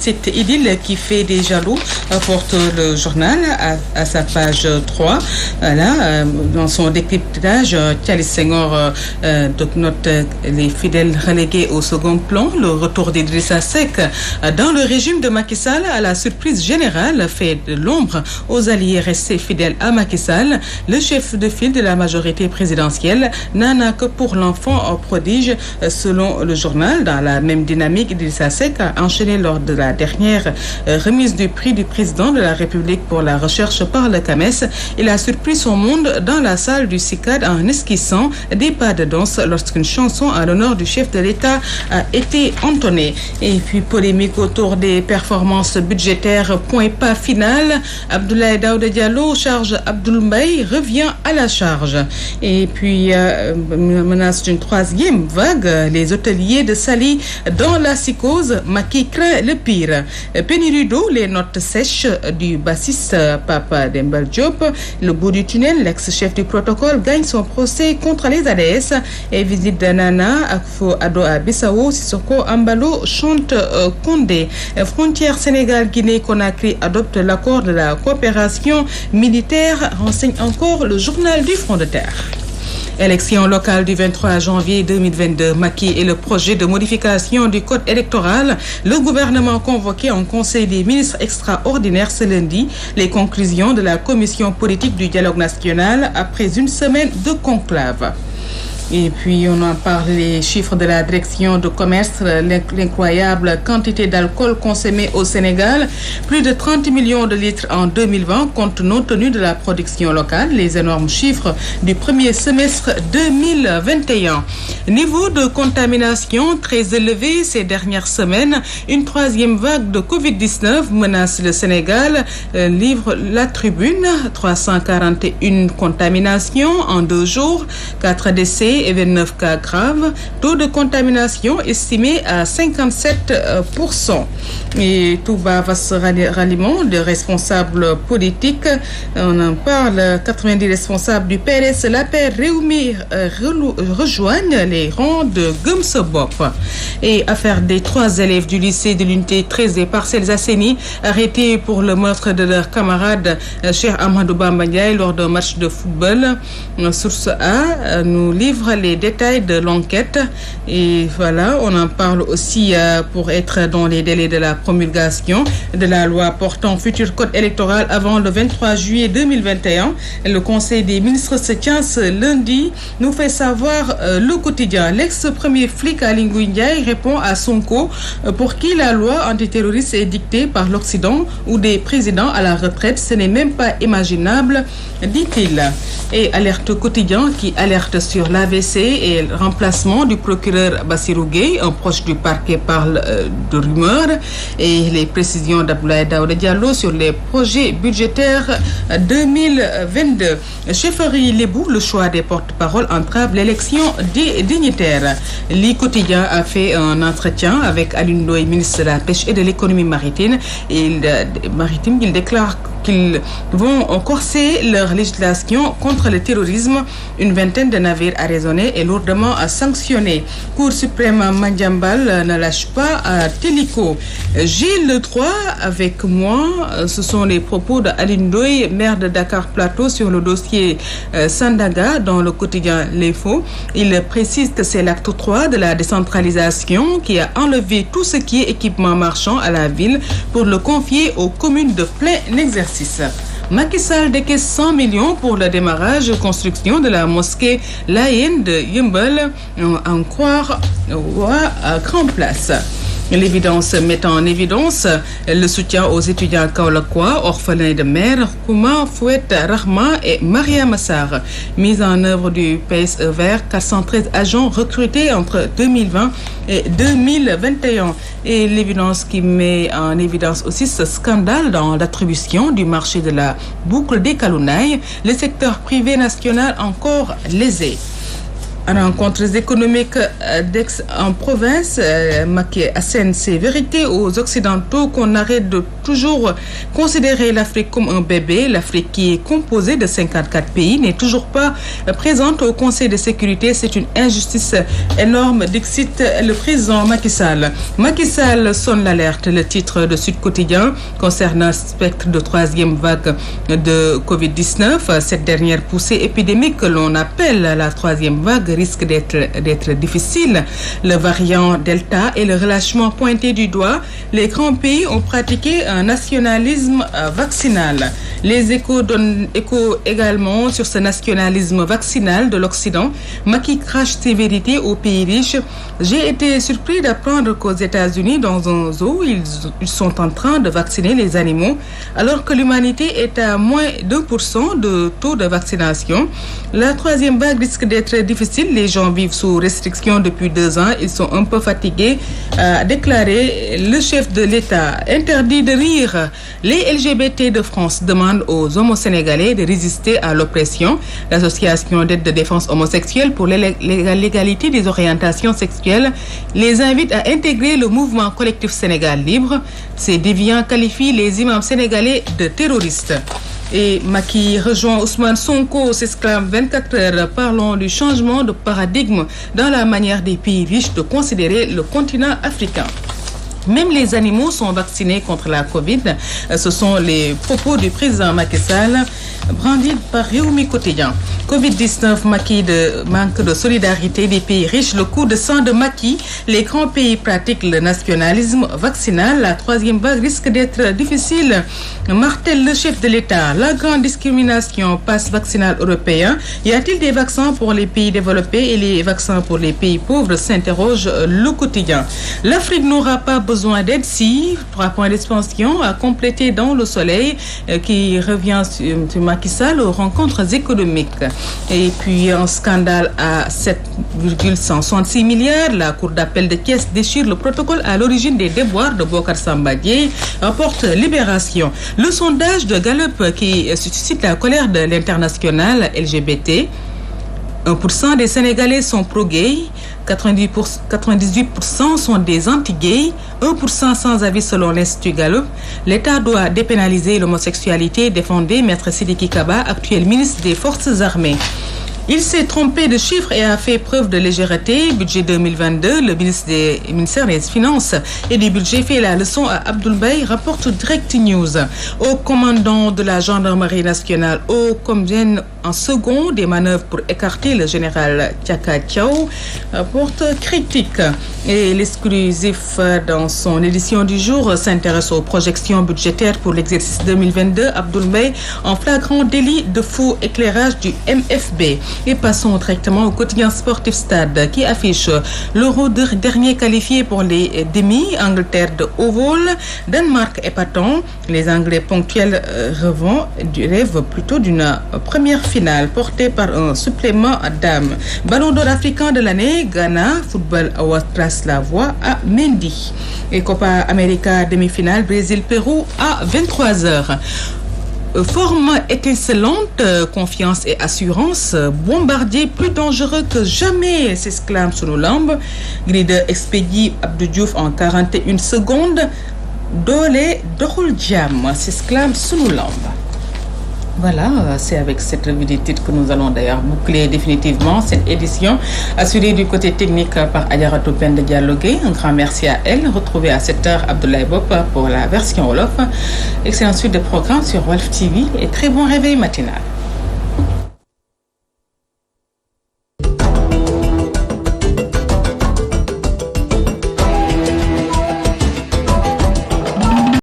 Cette idylle qui fait des jaloux porte le journal à sa page 3. Voilà, dans son décryptage, Thialis Senghor note les fidèles relégués au second plan. Le retour d'Idrissa Seck dans le régime de Macky Sall, à la surprise générale, fait de l'ombre aux alliés restés fidèles à Macky Sall. Le chef de file de la majorité présidentielle n'en a que pour l'enfant prodige, selon le journal. Dans la même dynamique, Idrissa Seck a enchaîné lors de la dernière remise du prix du président de la République pour la recherche par le CAMES. Il a surpris son monde dans la salle du CICAD en esquissant des pas de danse lorsqu'une chanson à l'honneur du chef de l'État a été entonnée. Et puis polémique autour des performances budgétaires, point pas final. Abdoulaye Daouda Diallo charge Abdoul Mbaye, revient à la charge. Et puis menace d'une troisième vague, les hôteliers de Saly dans la psychose. Macky craint le pire. Pénurie d'eau, les notes sèches du bassiste Papa Demba Diop. Le bout du tunnel, l'ex-chef du protocole gagne son procès contre les ADS. Et visite de Nana Akfo Ado à Bissau, Sissoko Ambalo chante Condé. Frontière Sénégal-Guinée-Conakry adopte l'accord de la coopération militaire, renseigne encore le journal du Front de Terre. Élection locale du 23 janvier 2022. Macky et le projet de modification du code électoral. Le gouvernement convoqué en conseil des ministres extraordinaire ce lundi. Les conclusions de la commission politique du dialogue national après une semaine de conclave. Et puis on en parle, les chiffres de la direction de commerce, l'incroyable quantité d'alcool consommée au Sénégal, plus de 30 millions de litres en 2020 compte tenu de la production locale, les énormes chiffres du premier semestre 2021. Niveau de contamination très élevé ces dernières semaines, une troisième vague de Covid-19 menace le Sénégal, livre la Tribune, 341 contaminations en 2 jours, 4 décès et 29 cas graves, taux de contamination estimé à 57%. Et tout va ce ralliement de responsables politiques. On en parle, 90 responsables du PRS, l'APR Réumi rejoignent les rangs de Gumsobop. Et affaire des 3 élèves du lycée de l'unité 13 des Parcelles Assainies arrêtés pour le meurtre de leur camarade Cheikh Ahmadou Bamba Ndiaye lors d'un match de football. Source A nous livre les détails de l'enquête. Et voilà, on en parle aussi pour être dans les délais de la promulgation de la loi portant futur code électoral avant le 23 juillet 2021. Le Conseil des ministres se tient ce lundi, nous fait savoir le quotidien. L'ex-premier flic Aly Ngouille Ndiaye répond à Sonko pour qui la loi antiterroriste est dictée par l'Occident ou des présidents à la retraite. Ce n'est même pas imaginable, dit-il. Et alerte quotidien qui alerte sur l'AVC et le remplacement du procureur Bassirou Gueye, un proche du parquet parle de rumeurs, et les précisions d'Abdoulaye Daouda Diallo sur les projets budgétaires 2022. Chefferie Lébou, le choix des porte-paroles entrave l'élection des dignitaires. Le quotidien a fait un entretien avec Alioune Ndoye, ministre de la Pêche et de l'économie maritime. Il déclare qu'ils vont corser leur législation contre le terrorisme. Une vingtaine de navires arraisonnés et lourdement sanctionnés. Cour suprême Mandiambal ne lâche pas à Télico. Gilles III avec moi, ce sont les propos d'Aline Ndoye, maire de Dakar Plateau, sur le dossier Sandaga dans le quotidien L'Info. Il précise que c'est l'acte 3 de la décentralisation qui a enlevé tout ce qui est équipement marchand à la ville pour le confier aux communes de plein exercice. Macky Sall décaisse 100 millions pour le démarrage de construction de la mosquée laïenne de Yeumbeul, en croire à Grand Place. L'évidence met en évidence le soutien aux étudiants kaolackois, orphelins de mère, Kouma, Fouet, Rahma et Maria Massar. Mise en œuvre du PSE vert, 413 agents recrutés entre 2020 et 2021. Et l'évidence qui met en évidence aussi ce scandale dans l'attribution du marché de la boucle des Kalounaï, le secteur privé national encore lésé. Rencontres économiques en province, Macky assène ses vérités aux Occidentaux qu'on arrête de toujours considérer l'Afrique comme un bébé. L'Afrique qui est composée de 54 pays n'est toujours pas présente au Conseil de sécurité. C'est une injustice énorme, dixit le président Macky Sall. Macky Sall sonne l'alerte, le titre de Sud Quotidien concernant un spectre de troisième vague de Covid-19. Cette dernière poussée épidémique que l'on appelle la troisième vague risque d'être difficile. Le variant Delta et le relâchement pointé du doigt, les grands pays ont pratiqué un nationalisme vaccinal. Les échos donnent écho également sur ce nationalisme vaccinal de l'Occident. Macky crache ses vérités aux pays riches. J'ai été surpris d'apprendre qu'aux États-Unis, dans un zoo, ils sont en train de vacciner les animaux, alors que l'humanité est à moins d'1% de taux de vaccination. La troisième vague risque d'être difficile. Les gens vivent sous restriction depuis 2 ans. Ils sont un peu fatigués, a déclaré le chef de l'État. Interdit de rire. Les LGBT de France demandent aux homo-sénégalais de résister à l'oppression. L'association d'aide de défense homosexuelle pour l'égalité des orientations sexuelles les invite à intégrer le mouvement collectif Sénégal libre. Ces déviants qualifient les imams sénégalais de terroristes. Et Macky rejoint Ousmane Sonko, s'exclame 24 heures. Parlons du changement de paradigme dans la manière des pays riches de considérer le continent africain. Même les animaux sont vaccinés contre la Covid. Ce sont les propos du président Macky Sall brandis par Rewmi Quotidien. Covid-19, Macky de manque de solidarité des pays riches, le coup de sang de Macky. Les grands pays pratiquent le nationalisme vaccinal. La troisième vague risque d'être difficile. Martèle le chef de l'État. La grande discrimination, passe vaccinal européen. Y a-t-il des vaccins pour les pays développés et les vaccins pour les pays pauvres, s'interroge le quotidien. L'Afrique n'aura pas besoin d'aide si 3 points d'expansion à compléter dans le soleil qui revient sur Macky Sall aux rencontres économiques. Et puis un scandale à 7,166 milliards. La Cour d'appel de Thiès déchire le protocole à l'origine des déboires de Bocar Samba Dièye, rapporte Libération. Le sondage de Gallup qui suscite la colère de l'international LGBT. 1% des Sénégalais sont pro-gays, 98% sont des anti-gays, 1% sans avis selon l'Institut Gallup. L'État doit dépénaliser l'homosexualité, défendait Maître Sidiki Kaba, actuel ministre des Forces armées. Il s'est trompé de chiffres et a fait preuve de légèreté. Budget 2022, le ministère des Finances et du Budget fait la leçon à Abdoul Mbaye, rapporte Direct News. Au commandant de la gendarmerie nationale, au combien en second des manœuvres pour écarter le général Tchaka Tchao, rapporte Critique. Et l'exclusif dans son édition du jour s'intéresse aux projections budgétaires pour l'exercice 2022. Abdoul Mbaye en flagrant délit de faux éclairage du MFB. Et passons directement au quotidien sportif Stade qui affiche l'Euro dernier qualifié pour les demi. Angleterre de haut vol, Danemark épatant. Les Anglais ponctuels rêvent plutôt d'une première finale portée par un supplément à dames. Ballon d'or africain de l'année, Ghana, Football Award trace la voie à Mendy. Et Copa América demi-finale, Brésil-Pérou à 23h. Forme étincelante, confiance et assurance, bombardier plus dangereux que jamais, s'exclame Sunulamb. Grille de expédie Abdou Diouf en 41 secondes. Dole doxul jàmm, s'exclame Sunulamb. Voilà, c'est avec cette revue des titres que nous allons d'ailleurs boucler définitivement cette édition, assurée du côté technique par Adjaratou Penda Diallo Gueye. Un grand merci à elle. Retrouvez à 7h Abdoulaye Bop pour la version Wolof. Excellente suite de programmes sur Walf TV et très bon réveil matinal.